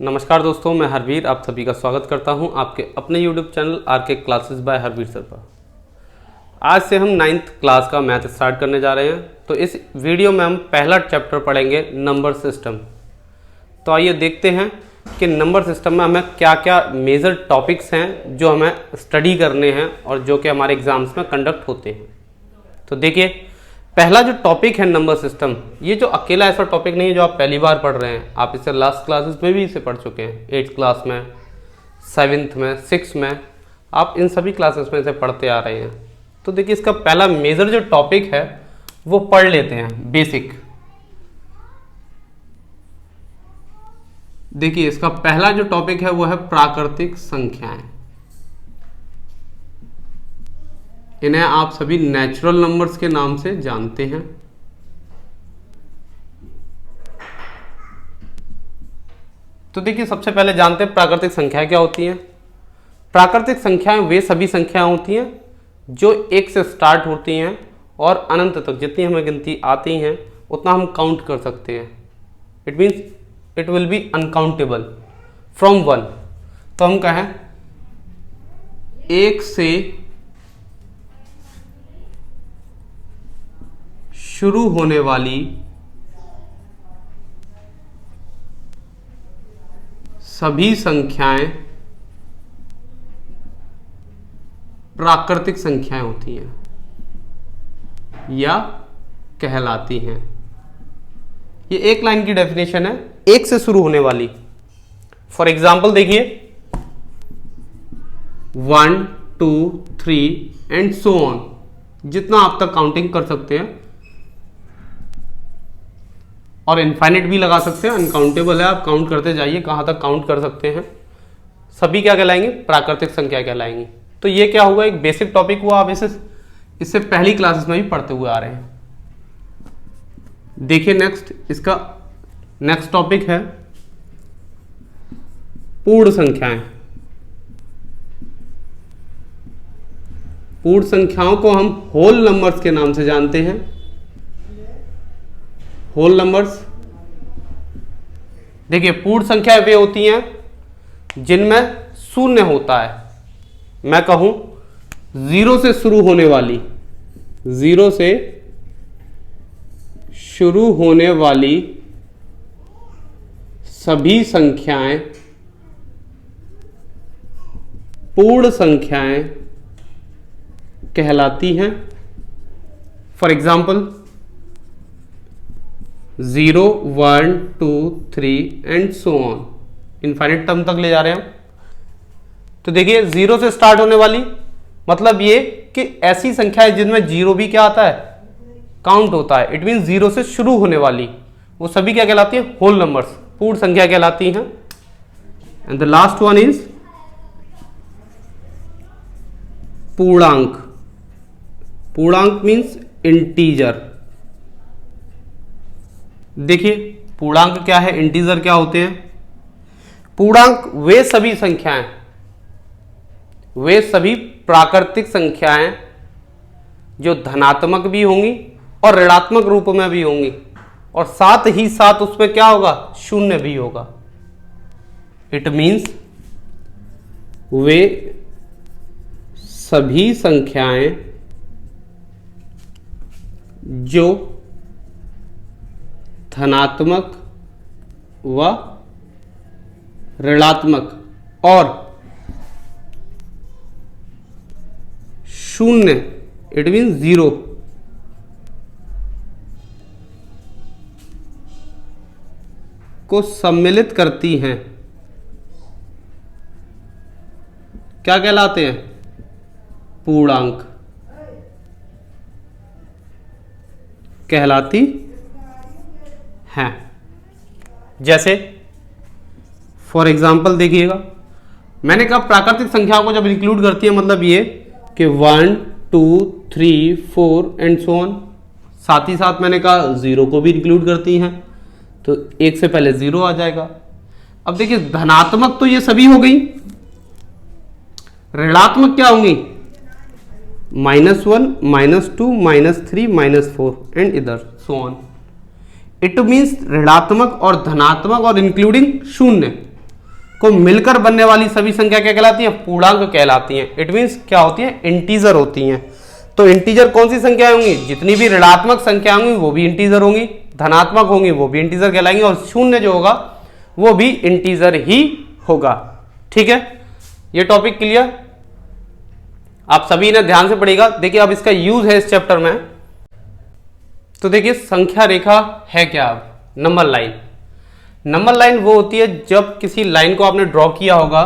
नमस्कार दोस्तों, मैं हरवीर आप सभी का स्वागत करता हूं आपके अपने YouTube channel RK classes by Harveer sir पर। आज से हम 9th क्लास का मैथ स्टार्ट करने जा रहे हैं। तो इस वीडियो में हम पहला चैप्टर पढ़ेंगे नंबर सिस्टम। तो आइए देखते हैं कि नंबर सिस्टम में हमें क्या क्या मेजर टॉपिक्स हैं जो हमें स्टडी करने हैं और जो कि हमारे एग्जाम्स में कंडक्ट होते हैं। तो देखिए, पहला जो टॉपिक है नंबर सिस्टम, ये जो अकेला ऐसा टॉपिक नहीं है जो आप पहली बार पढ़ रहे हैं। आप इसे लास्ट क्लासेस में भी इसे पढ़ चुके हैं, 8th क्लास में, 7th में, 6th में, आप इन सभी क्लासेस में इसे पढ़ते आ रहे हैं। तो देखिए, इसका पहला मेजर जो टॉपिक है वो पढ़ लेते हैं, बेसिक। देखिए, इसका पहला जो टॉपिक है वो है प्राकृतिक संख्याएं। इन्हें आप सभी नेचुरल नंबर्स के नाम से जानते हैं। तो देखिए, सबसे पहले जानते हैं प्राकृतिक संख्याएं क्या होती हैं। प्राकृतिक संख्याएं वे सभी संख्याएं होती हैं जो 1 से स्टार्ट होती हैं और अनंत तक जितनी हमें गिनती आती हैं उतना हम काउंट कर सकते हैं। It means it will B uncountable from 1। तो हम कहें 1 से शुरू होने वाली सभी संख्याएं प्राकृतिक संख्याएं होती हैं या कहलाती हैं। ये एक लाइन की डेफिनेशन है, 1 से शुरू होने वाली। फॉर एग्जाम्पल देखिए, 1, 2, 3 एंड सो ऑन, जितना आप तक काउंटिंग कर सकते हैं। और इनफाइनाइट भी लगा सकते हैं, अनकाउंटेबल है, आप काउंट करते जाइए, कहां तक काउंट कर सकते हैं। सभी क्या कहलाएंगे? प्राकृतिक संख्या कहलाएंगी। तो ये क्या हुआ? एक बेसिक टॉपिक हुआ। आप इससे पहली क्लासेस में भी पढ़ते हुए आ रहे हैं। देखिए नेक्स्ट, इसका नेक्स्ट टॉपिक है पूर्ण संख्याएं। पूर्ण संख्याओं को हम होल नंबर्स के नाम से जानते हैं। होल नंबर्स, देखिए, पूर्ण संख्याएं वे होती हैं जिनमें शून्य होता है। मैं कहूं 0 से शुरू होने वाली, 0 से शुरू होने वाली सभी संख्याएं पूर्ण संख्याएं कहलाती हैं। For example 0, 1, 2, 3 and so on, infinite term तक ले जा रहे हैं। तो देखिए, 0 से स्टार्ट होने वाली मतलब ये कि ऐसी संख्याएं जिनमें 0 भी क्या आता है? काउंट होता है। इट मीन 0 से शुरू होने वाली वो सभी क्या कहलाती है? होल नंबर्स, पूर्ण संख्या कहलाती हैं। And the last one is पूर्णांक। पूर्णांक मीन्स इंटीजर। देखिए, पूर्णांक क्या है, इंटीजर क्या होते हैं? पूर्णांक वे सभी संख्याएं, वे सभी प्राकृतिक संख्याएं जो धनात्मक भी होंगी और ऋणात्मक रूप में भी होंगी, और साथ ही साथ उसमें क्या होगा? शून्य भी होगा। इट मीन्स वे सभी संख्याएं जो धनात्मक व ऋणात्मक और शून्य, इट मीन 0, को सम्मिलित करती हैं, क्या कहलाते हैं? पूर्णांक कहलाती हैं। जैसे फॉर एग्जाम्पल देखिएगा, मैंने कहा प्राकृतिक संख्याओं को जब इंक्लूड करती है मतलब ये कि 1, 2, 3, 4 एंड सो ऑन। साथ ही साथ मैंने कहा 0 को भी इंक्लूड करती हैं, तो 1 से पहले 0 आ जाएगा। अब देखिए, धनात्मक तो ये सभी हो गई, ऋणात्मक क्या होंगी? -1, -2, -3, -4 एंड इधर सो ऑन। इट मीन्स ऋणात्मक और धनात्मक और इंक्लूडिंग शून्य, को मिलकर बनने वाली सभी संख्या क्या कहलाती हैं? पूर्णांक कहलाती हैं। इट मीन्स क्या होती हैं? इंटीजर होती हैं। तो इंटीजर कौन सी संख्या होंगी? जितनी भी ऋणात्मक संख्या होंगी वो भी इंटीजर होंगी, धनात्मक होंगी वो भी इंटीजर कहलाएंगी, और शून्य जो होगा वो भी इंटीजर ही होगा। ठीक है, ये टॉपिक क्लियर? आप सभी ने ध्यान से पढ़ेगा। देखिए अब इसका यूज है इस चैप्टर में। तो देखिए संख्या रेखा है क्या? अब नंबर लाइन। नंबर लाइन वो होती है जब किसी लाइन को आपने ड्रॉ किया होगा,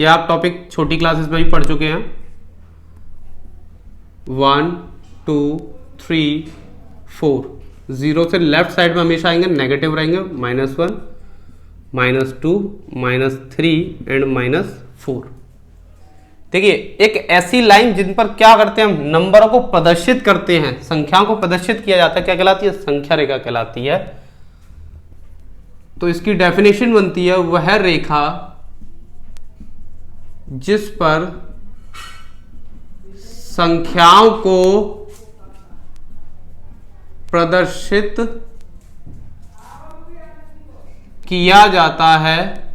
या आप टॉपिक छोटी क्लासेस में भी पढ़ चुके हैं। 1 2 3 4 जीरो से लेफ्ट साइड में हमेशा आएंगे नेगेटिव रहेंगे, -1 -2 -3 एंड -4। देखिए एक ऐसी लाइन जिन पर क्या करते हैं हम? नंबरों को प्रदर्शित करते हैं, संख्याओं को प्रदर्शित किया जाता है, क्या कहलाती है? संख्या रेखा कहलाती है। तो इसकी डेफिनेशन बनती है वह रेखा जिस पर संख्याओं को प्रदर्शित किया जाता है,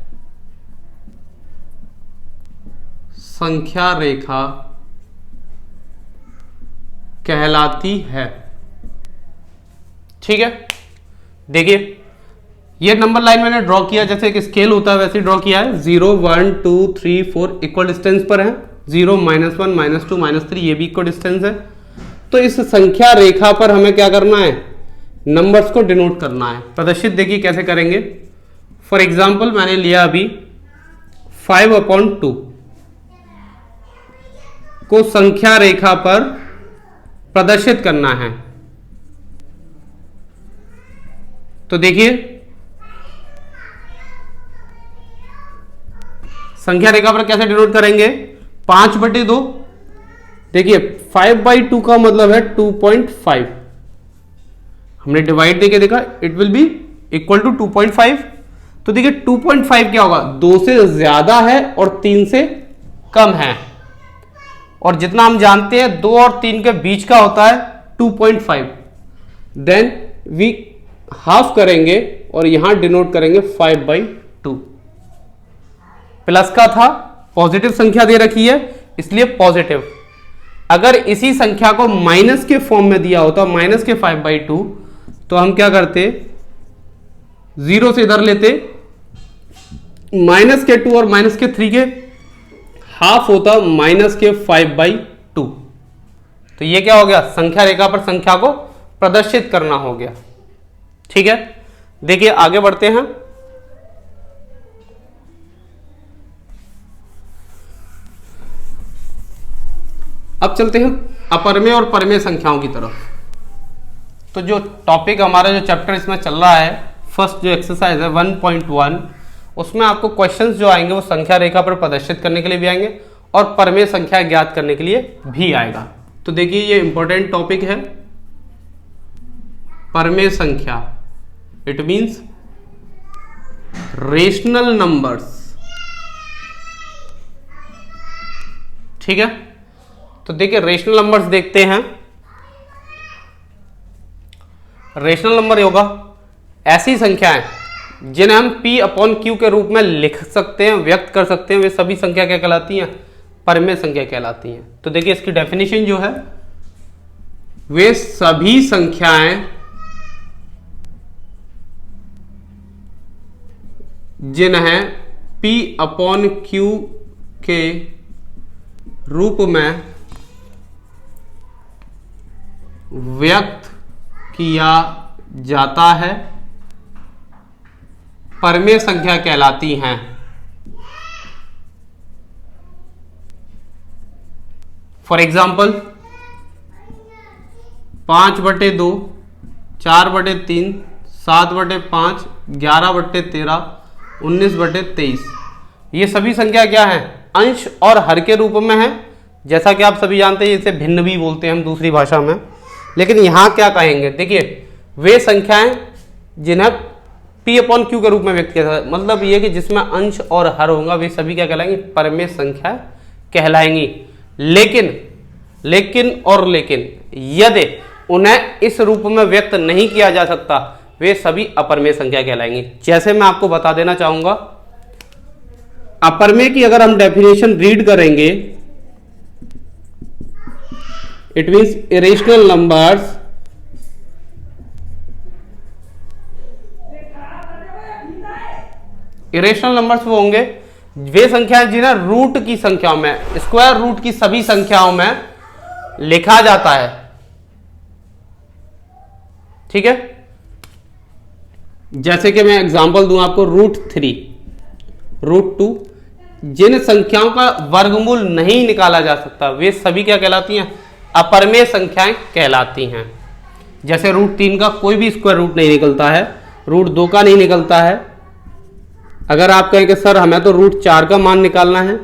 संख्या रेखा कहलाती है। ठीक है, देखिए ये नंबर लाइन मैंने ड्रॉ किया, जैसे एक स्केल होता है वैसे ड्रॉ किया है। 0 1 2 3 4 इक्वल डिस्टेंस पर है। 0 -1 -2 -3 ये भी इक्वल डिस्टेंस है। तो इस संख्या रेखा पर हमें क्या करना है? नंबर्स को डिनोट करना है, प्रदर्शित। देखिए कैसे करेंगे। फॉर एग्जाम्पल मैंने लिया अभी 5/2 को संख्या रेखा पर प्रदर्शित करना है। तो देखिए संख्या रेखा पर कैसे डिनोट करेंगे? 5/2। देखिए 5/2 का मतलब है 2.5। हमने डिवाइड देके देखा, it will be equal to 2.5। तो देखिए 2.5 क्या होगा? 2 से ज्यादा है और 3 से कम है, और जितना हम जानते हैं 2 और 3 के बीच का होता है 2.5। देन वी हाफ करेंगे और यहां डिनोट करेंगे 5/2। प्लस का था, पॉजिटिव संख्या दे रखी है इसलिए पॉजिटिव। अगर इसी संख्या को माइनस के फॉर्म में दिया होता, माइनस के 5/2, तो हम क्या करते? 0 से इधर लेते, -2 और -3 के हाफ होता -5/2। तो ये क्या हो गया? संख्या रेखा पर संख्या को प्रदर्शित करना हो गया। ठीक है, देखिए आगे बढ़ते हैं। अब चलते हैं अपरमेय और परमेय संख्याओं की तरफ। तो जो टॉपिक हमारा जो चैप्टर इसमें चल रहा है, फर्स्ट जो एक्सरसाइज है 1.1, उसमें आपको क्वेश्चंस जो आएंगे वो संख्या रेखा पर प्रदर्शित करने के लिए भी आएंगे और परमेय संख्या ज्ञात करने के लिए भी आएगा। तो देखिए ये इंपॉर्टेंट टॉपिक है, परमेय संख्या। It means rational numbers. ठीक है, तो देखिए रेशनल नंबर्स देखते हैं। रेशनल नंबर होगा ऐसी संख्याएं जिन्हें हम P/Q के रूप में लिख सकते हैं, व्यक्त कर सकते हैं, वे सभी संख्या क्या कहलाती हैं? परमेय संख्या कहलाती हैं। तो देखिए इसकी डेफिनेशन जो है, वे सभी संख्याएं जिन्हें P/Q के रूप में व्यक्त किया जाता है, परमेय संख्या कहलाती हैं। फॉर एग्जाम्पल 5/2, 4/3, 7/5, 11/13, 19/23, ये सभी संख्या क्या है? अंश और हर के रूप में है। जैसा कि आप सभी जानते हैं इसे भिन्न भी बोलते हैं हम दूसरी भाषा में, लेकिन यहां क्या कहेंगे? देखिए वे संख्याएं जिन्हें P/Q के रूप में व्यक्त किया जाता है, मतलब ये कि जिसमें अंश और हर होगा, वे सभी क्या कहलाएंगी? परमेय संख्या कहलाएंगी। लेकिन यदि उन्हें इस रूप में व्यक्त नहीं किया जा सकता, वे सभी अपरमेय संख्या कहलाएंगी। जैसे मैं आपको बता देना चाहूंगा, अपरमेय की अगर हम डेफिनेशन रीड करेंगे, it means irrational numbers irrational numbers वो होंगे वे संख्याएं जिन्हें रूट की संख्याओं में, स्क्वायर रूट की सभी संख्याओं में लिखा जाता है। ठीक है, जैसे कि मैं एग्जांपल दूं आपको, √3, √2, जिन संख्याओं का वर्गमूल नहीं निकाला जा सकता वे सभी क्या कहलाती हैं? अपरमेय संख्याएं कहलाती हैं। जैसे √3 का कोई भी स्क्वायर रूट नहीं निकलता है, √2 का नहीं निकलता है। अगर आप कहें कि सर हमें तो √4 का मान निकालना है,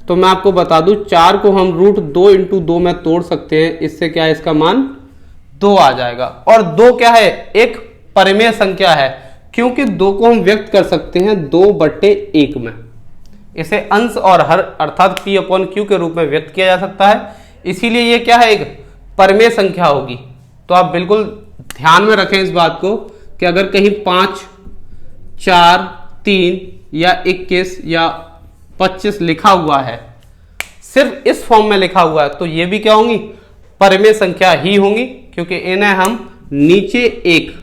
तो मैं आपको बता दूं 4 को हम √2 × 2 में तोड़ सकते हैं। इससे क्या है, इसका मान 2 आ जाएगा। और 2 क्या है? एक परिमेय संख्या है, क्योंकि 2 को हम व्यक्त कर सकते हैं 2/1 में। इसे अंश और हर अर्थात P/Q के रूप में व्यक्त किया जा सकता है, इसीलिए ये क्या है, एक परिमेय संख्या होगी। तो आप बिल्कुल ध्यान में रखें इस बात को कि अगर कहीं 5, 4, 3 या 21 या 25 लिखा हुआ है, सिर्फ इस फॉर्म में लिखा हुआ है, तो ये भी क्या होंगी? परिमेय संख्या ही होंगी, क्योंकि इन्हें हम नीचे एक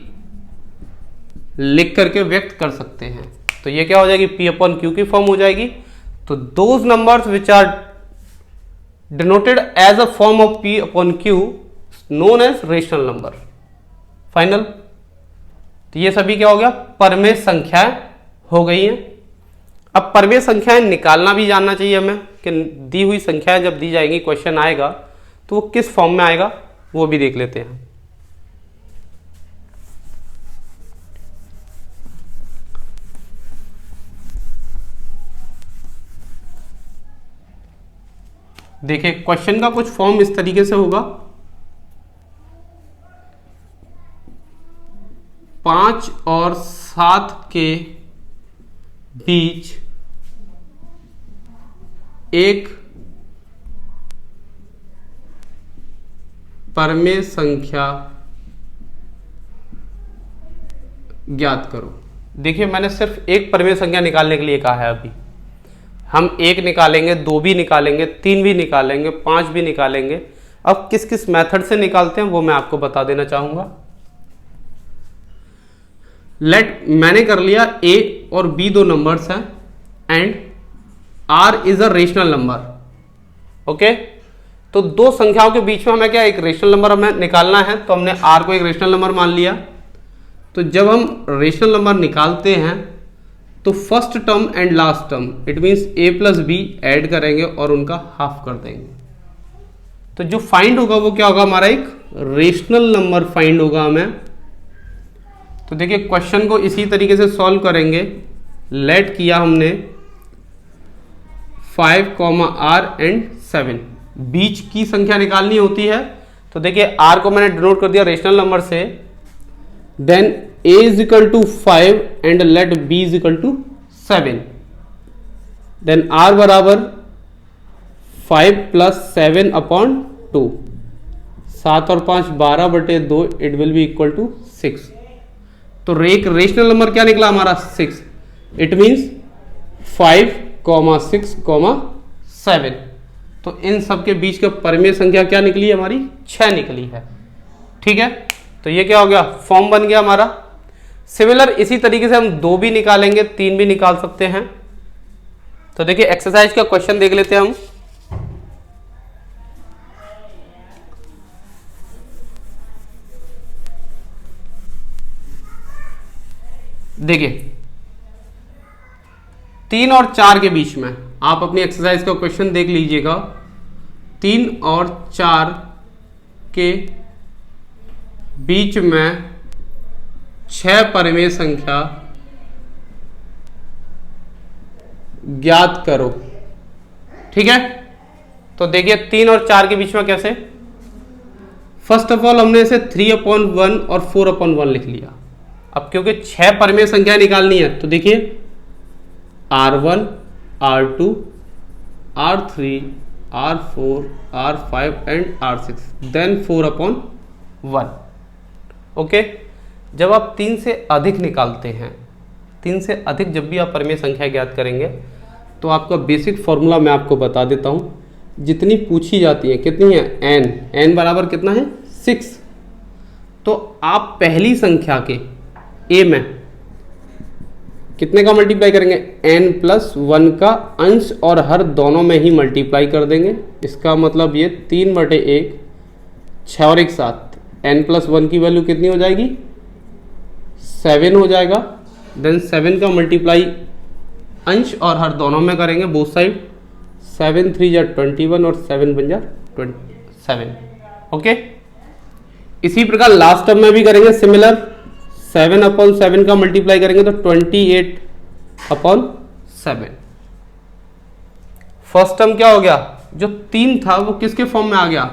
लिख करके व्यक्त कर सकते हैं। तो ये क्या हो जाएगी? P/Q की फॉर्म हो जाएगी। तो those numbers which are denoted as a form of P/Q known as rational number. Final. तो ये सभी क्या हो गया? परिमेय संख्याएं हो गई हैं। अब परिमेय संख्याएं निकालना भी जानना चाहिए हमें कि दी हुई संख्याएं जब दी जाएंगी, क्वेश्चन आएगा तो वो किस फॉर्म में आएगा, वो भी देख लेते हैं। देखिए क्वेश्चन का कुछ फॉर्म इस तरीके से होगा, 5 और 7 के बीच एक परिमेय संख्या ज्ञात करो। देखिए मैंने सिर्फ एक परिमेय संख्या निकालने के लिए कहा है। अभी हम 1 निकालेंगे, 2 भी निकालेंगे, 3 भी निकालेंगे, 5 भी निकालेंगे। अब किस किस मेथड से निकालते हैं वो मैं आपको बता देना चाहूंगा। मैंने कर लिया A और B 2 नंबर्स हैं and R is a rational number. Okay, तो दो संख्याओं के बीच में हमें क्या, एक रेशनल नंबर हमें निकालना है, तो हमने R को एक रेशनल नंबर मान लिया। तो जब हम रेशनल नंबर निकालते हैं तो first term and last term, it means A + B add करेंगे और उनका हाफ कर देंगे। तो जो फाइंड होगा वो क्या होगा, हमारा एक रेशनल नंबर फाइंड होगा हमें। तो देखिए क्वेश्चन को इसी तरीके से सॉल्व करेंगे। लेट किया हमने 5, R एंड 7, बीच की संख्या निकालनी होती है। तो देखिए R को मैंने डिनोट कर दिया रेशनल नंबर से, then A = 5 and let B = 7, then R बराबर 5 + 7/2, 7 और 5 12/2, it will be equal to 6। तो एक रेशनल नंबर क्या निकला हमारा, 6। It means 5, 6, 7। तो इन सब के बीच का परिमेय संख्या क्या निकली हमारी, 6 निकली है। ठीक है, तो ये क्या हो गया, फॉर्म बन गया हमारा। सिमिलर इसी तरीके से हम 2 भी निकालेंगे, 3 भी निकाल सकते हैं। तो देखिए एक्सरसाइज का क्वेश्चन देख लेते हैं हम। देखिए 3 और 4 के बीच में, आप अपनी एक्सरसाइज का क्वेश्चन देख लीजिएगा। 3 और 4 के बीच में 6 परिमेय संख्या ज्ञात करो। ठीक है, तो देखिए 3 और 4 के बीच में कैसे, फर्स्ट ऑफ ऑल हमने इसे 3/1 और 4/1 लिख लिया। अब क्योंकि 6 परिमेय संख्या निकालनी है, तो देखिए R1, R2, R3, R4, R5 and R6, then 4/1। Okay, जब आप 3 से अधिक निकालते हैं, 3 से अधिक जब भी आप परिमेय संख्या ज्ञात करेंगे तो आपका बेसिक फॉर्मूला मैं आपको बता देता हूँ। जितनी पूछी जाती है कितनी है, n बराबर कितना है 6। तो आप पहली संख्या के a में कितने का मल्टीप्लाई करेंगे, n+1 का अंश और हर दोनों में ही मल्टीप्लाई कर देंगे। इसका मतलब ये 3/1, 6 और 1 7, n+1 की वैल्यू कितनी हो जाएगी 7 हो जाएगा। देन 7 का मल्टीप्लाई अंश और हर दोनों में करेंगे बोथ साइड, 7 3 जा 21 और 7 बन जा 27। ओके, इसी प्रकार लास्ट टर्म में भी करेंगे सिमिलर, 7/7 का मल्टीप्लाई करेंगे तो 28/7। फर्स्ट टर्म क्या हो गया, जो 3 था वो किसके फॉर्म में आ गया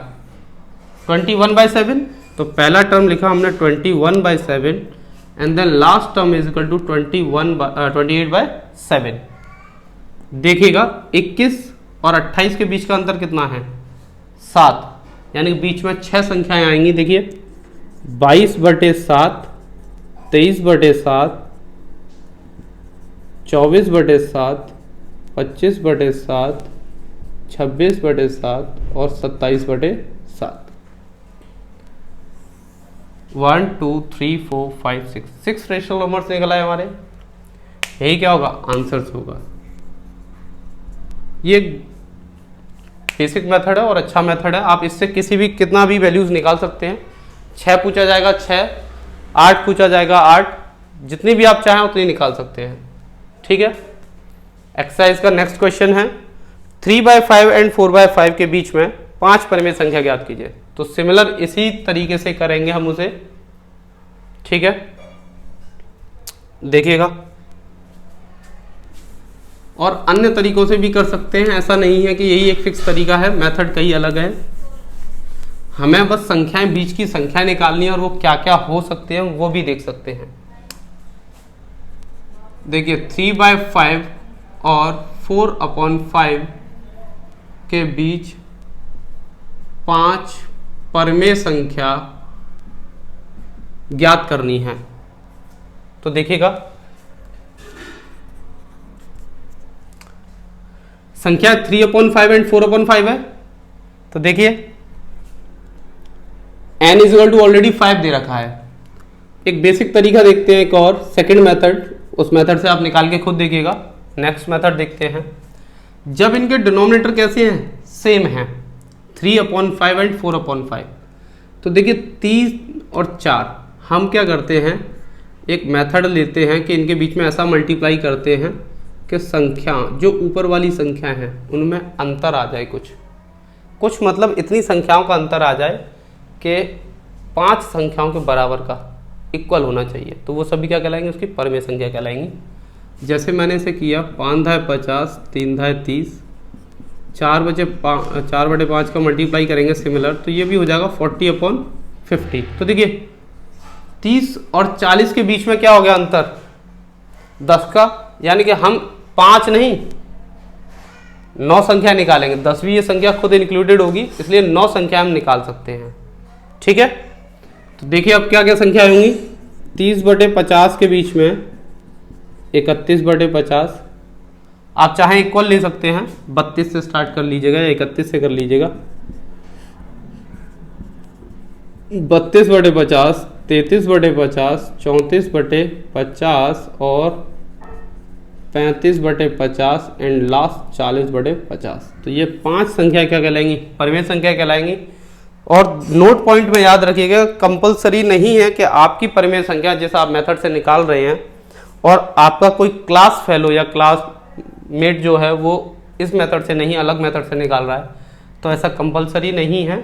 21/7। तो पहला टर्म लिखा हमने 21/7 and then last term is equal to 28/7। देखिएगा 21 और 28 के बीच का अंतर कितना है 7, यानी कि बीच में 6 संख्याएं आएंगी। देखिए 22/7, 23/7, 24/7, 25/7, 26/7 और 27/7। 1 2 3 4 5 6 रेशनल नंबर्स निकल आए हमारे। यही क्या होगा, आंसर्स होगा। ये बेसिक मेथड है और अच्छा मेथड है। आप इससे किसी भी कितना भी वैल्यूज निकाल सकते हैं। 6 पूछा जाएगा 6, 8 पूछा जाएगा 8, जितनी भी आप चाहें उतनी निकाल सकते हैं। ठीक है, एक्सरसाइज का नेक्स्ट क्वेश्चन है 3/5 एंड 4/5 के बीच में 5 परिमेय संख्या ज्ञात कीजिए। तो सिमिलर इसी तरीके से करेंगे हम उसे। ठीक है, देखिएगा, और अन्य तरीकों से भी कर सकते हैं, ऐसा नहीं है कि यही एक फिक्स तरीका है, मेथड कई अलग है। हमें बस संख्याएं, बीच की संख्या निकालनी है और वो क्या क्या हो सकते हैं वो भी देख सकते हैं। देखिए 3/5 और 4/5 के बीच 5 परिमेय संख्या ज्ञात करनी है। तो देखिएगा, संख्या 3/5 एंड 4/5 है। तो देखिए n is equal to already 5 दे रखा है। एक बेसिक तरीका देखते हैं, एक और सेकंड मेथड, उस मेथड से आप निकाल के खुद देखिएगा। नेक्स्ट मेथड देखते हैं, जब इनके डिनोमिनेटर कैसे हैं, सेम हैं, 3/5 एंड 4/5। तो देखिए 3 और 4, हम क्या करते हैं, एक मेथड लेते हैं कि इनके बीच में ऐसा मल्टीप्लाई करते हैं कि संख्या जो ऊपर वाली संख्या है उनमें अंतर आ जाए, कुछ मतलब इतनी संख्याओं का अंतर आ जाए कि 5 संख्याओं के बराबर का इक्वल होना चाहिए। तो वो सभी क्या कहलाएंगे, उसकी परिमेय संख्या कहलाएंगी। जैसे मैंने इसे किया 5×50, 3×30, 4/5 का मल्टीप्लाई करेंगे सिमिलर, तो ये भी हो जाएगा 40/50। तो देखिए 30 और 40 के बीच में क्या हो गया अंतर, 10 का, यानी कि हम 5 नहीं 9 संख्या निकालेंगे। 10वीं ये संख्या खुद इंक्लूडेड होगी, इसलिए 9 संख्या हम निकाल सकते हैं। ठीक है, तो देखिए अब क्या क्या संख्या होंगी, 30/50 के बीच में 31/50। आप चाहें इक्वल ले सकते हैं, 32 से स्टार्ट कर लीजिएगा या 31 से कर लीजिएगा। 32/50, 33/50, 34/50 और 35/50 एंड लास्ट 40/50। तो ये 5 संख्या क्या कहलाएंगी, परिमेय संख्या कहलाएंगी। और नोट पॉइंट में याद रखिएगा, कंपलसरी नहीं है कि आपकी परिमेय संख्या जैसा आप मेथड से निकाल रहे हैं और आपका कोई क्लास फेलो या क्लासमेट जो है वो इस मेथड से नहीं अलग मेथड से निकाल रहा है, तो ऐसा कंपलसरी नहीं है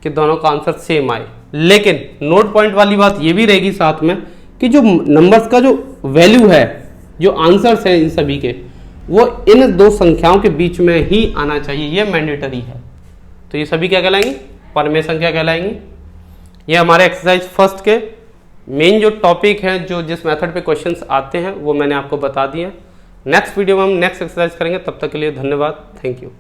कि दोनों का आंसर सेम आए। लेकिन नोट पॉइंट वाली बात ये भी रहेगी साथ में कि जो नंबर्स का जो वैल्यू है, जो आंसर्स हैं इन सभी के, वो इन 2 संख्याओं के बीच में ही आना चाहिए, ये मैंडेटरी है। तो ये सभी क्या कहलाएंगी, परिमेय संख्या कहलाएंगी। ये हमारे एक्सरसाइज फर्स्ट के मेन जो टॉपिक हैं, जो जिस मेथड पे क्वेश्चंस आते हैं वो मैंने आपको बता दिए। नेक्स्ट वीडियो में हम नेक्स्ट एक्सरसाइज करेंगे, तब तक के लिए धन्यवाद, थैंक यू।